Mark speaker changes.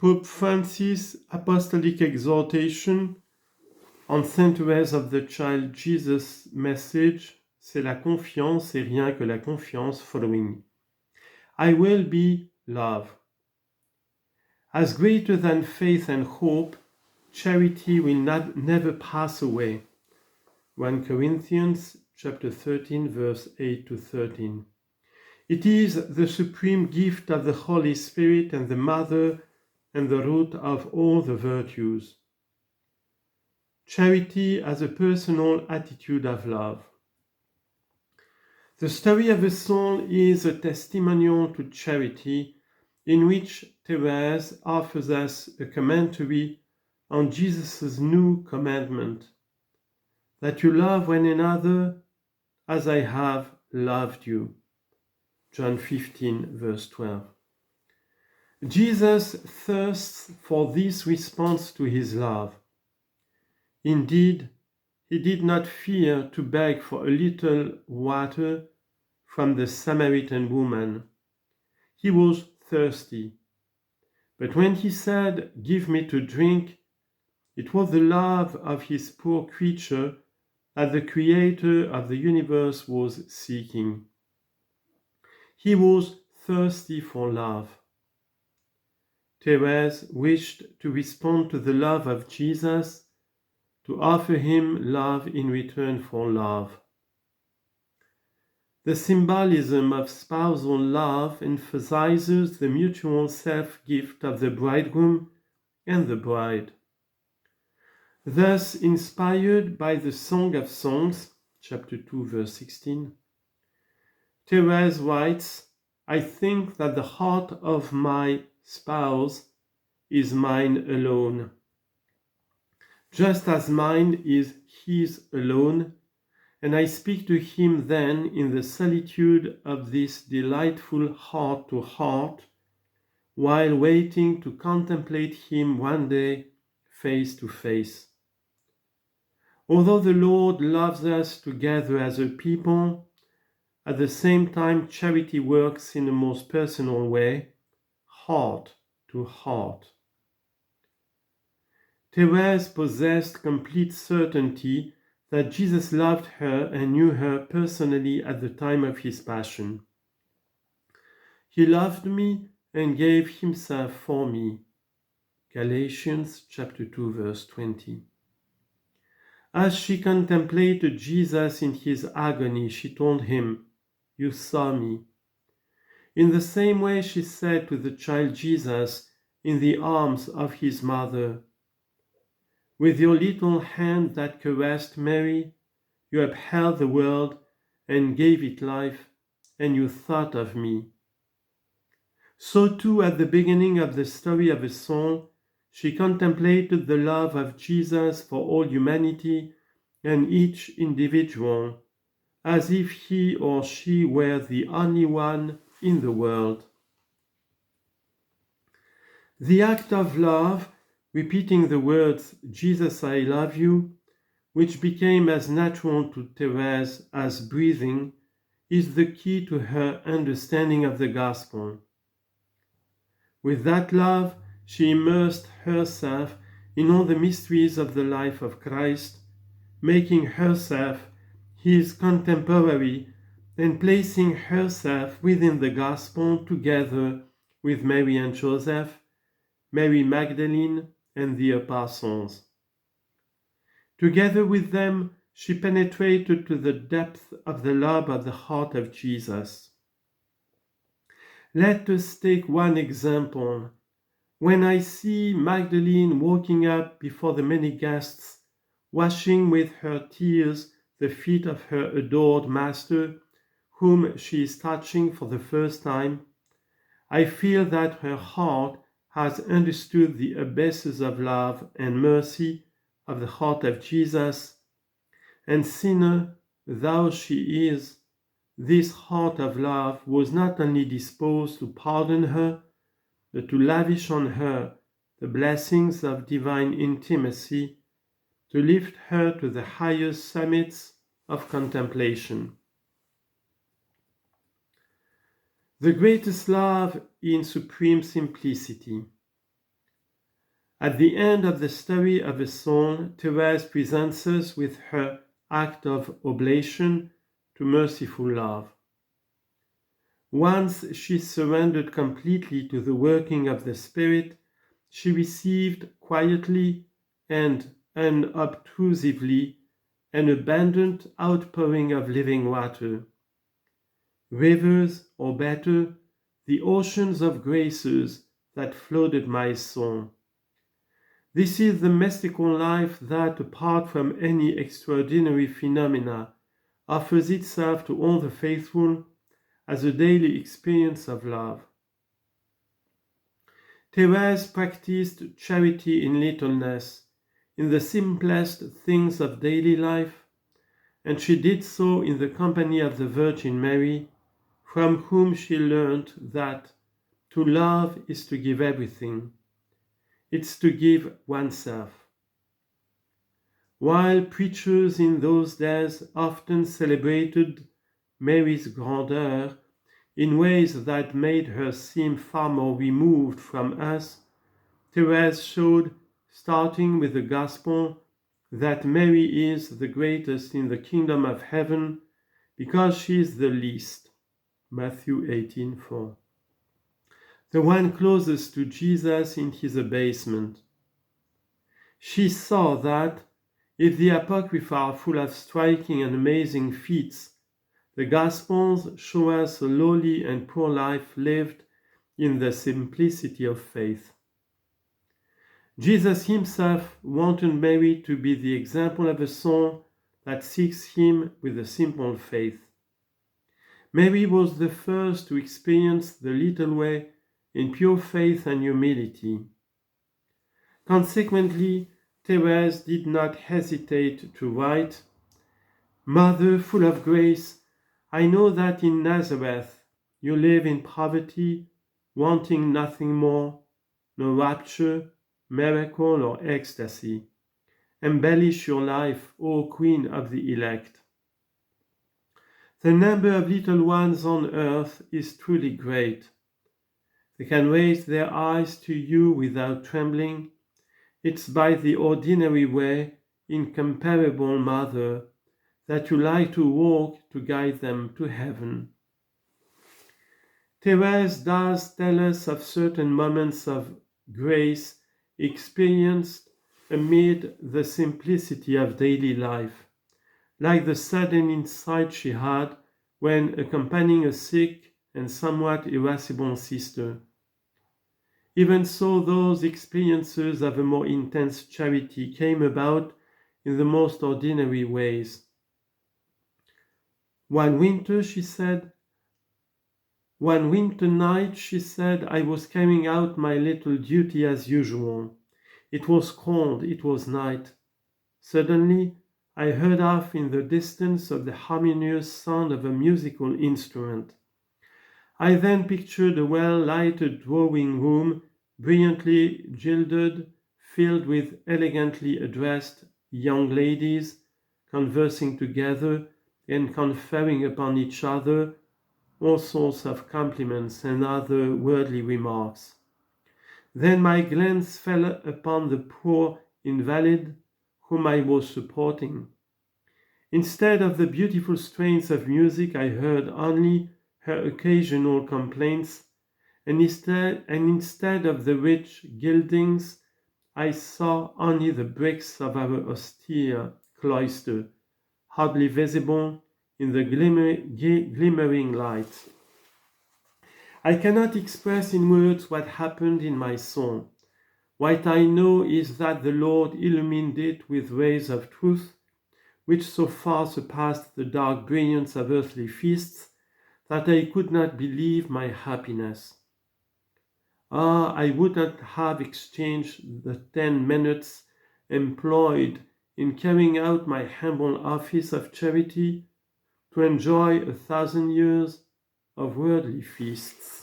Speaker 1: Pope Francis' Apostolic Exhortation on St Therese of the Child Jesus message, c'est la confiance et rien que la confiance following. I will be love. As greater than faith and hope, charity will never pass away. 1 Corinthians chapter 13, verse 8 to 13. It is the supreme gift of the Holy Spirit and the mother and the root of all the virtues. Charity as a personal attitude of love. The story of the soul is a testimonial to charity in which Therese offers us a commentary on Jesus' new commandment, that you love one another as I have loved you. John 15, verse 12. Jesus thirsts for this response to his love. Indeed, he did not fear to beg for a little water from the Samaritan woman. He was thirsty. But when he said, "Give me to drink," it was the love of his poor creature that the Creator of the universe was seeking. He was thirsty for love. Therese wished to respond to the love of Jesus, to offer him love in return for love. The symbolism of spousal love emphasizes the mutual self-gift of the bridegroom and the bride. Thus, inspired by the Song of Songs, chapter 2, verse 16, Therese writes, "I think that the heart of my spouse is mine alone, just as mine is his alone, and I speak to him then in the solitude of this delightful heart-to-heart, while waiting to contemplate him one day face to face." Although the Lord loves us together as a people, at the same time charity works in the most personal way, heart to heart. Therese possessed complete certainty that Jesus loved her and knew her personally at the time of his passion. He loved me and gave himself for me. Galatians chapter 2, verse 20. As she contemplated Jesus in his agony, she told him, "You saw me." In the same way she said to the child Jesus in the arms of his mother, "With your little hand that caressed Mary, you upheld the world and gave it life, and you thought of me." So too, at the beginning of the story of the soul, she contemplated the love of Jesus for all humanity and each individual, as if he or she were the only one in the world. The act of love, repeating the words, "Jesus, I love you," which became as natural to Therese as breathing, is the key to her understanding of the gospel. With that love, she immersed herself in all the mysteries of the life of Christ, making herself his contemporary and placing herself within the gospel together with Mary and Joseph, Mary Magdalene, and the apostles. Together with them, she penetrated to the depth of the love of the heart of Jesus. Let us take one example. When I see Magdalene walking up before the many guests, washing with her tears the feet of her adored Master, whom she is touching for the first time, I feel that her heart has understood the abysses of love and mercy of the heart of Jesus, and sinner though she is, this heart of love was not only disposed to pardon her, but to lavish on her the blessings of divine intimacy, to lift her to the highest summits of contemplation. The greatest love in supreme simplicity. At the end of the story of the song, Therese presents us with her act of oblation to merciful love. Once she surrendered completely to the working of the Spirit, she received quietly and unobtrusively an abundant outpouring of living water. Rivers, or better, the oceans of graces that flooded my soul. This is the mystical life that, apart from any extraordinary phenomena, offers itself to all the faithful as a daily experience of love. Therese practiced charity in littleness, in the simplest things of daily life, and she did so in the company of the Virgin Mary, from whom she learned that to love is to give everything. It's to give oneself. While preachers in those days often celebrated Mary's grandeur in ways that made her seem far more removed from us, Therese showed, starting with the Gospel, that Mary is the greatest in the kingdom of heaven because she is the least. Matthew 18:4. The one closest to Jesus in his abasement. She saw that, if the Apocrypha are full of striking and amazing feats, the Gospels show us a lowly and poor life lived in the simplicity of faith. Jesus himself wanted Mary to be the example of a soul that seeks him with a simple faith. Mary was the first to experience the little way in pure faith and humility. Consequently, Therese did not hesitate to write, "Mother full of grace, I know that in Nazareth you live in poverty, wanting nothing more, no rapture, miracle, or ecstasy. Embellish your life, O Queen of the elect." The number of little ones on earth is truly great. They can raise their eyes to you without trembling. It's by the ordinary way, incomparable Mother, that you like to walk to guide them to heaven. Therese does tell us of certain moments of grace experienced amid the simplicity of daily life, like the sudden insight she had when accompanying a sick and somewhat irascible sister. Even so, those experiences of a more intense charity came about in the most ordinary ways. One winter night, she said, I was carrying out my little duty as usual. It was cold, it was night. Suddenly, I heard off in the distance of the harmonious sound of a musical instrument. I then pictured a well-lighted drawing room, brilliantly gilded, filled with elegantly addressed young ladies, conversing together and conferring upon each other all sorts of compliments and other worldly remarks. Then my glance fell upon the poor invalid whom I was supporting. Instead of the beautiful strains of music, I heard only her occasional complaints, and instead of the rich gildings, I saw only the bricks of our austere cloister, hardly visible in the glimmering light. I cannot express in words what happened in my soul. What I know is that the Lord illumined it with rays of truth, which so far surpassed the dark brilliance of earthly feasts that I could not believe my happiness. I would not have exchanged the 10 minutes employed in carrying out my humble office of charity to enjoy 1,000 years of worldly feasts.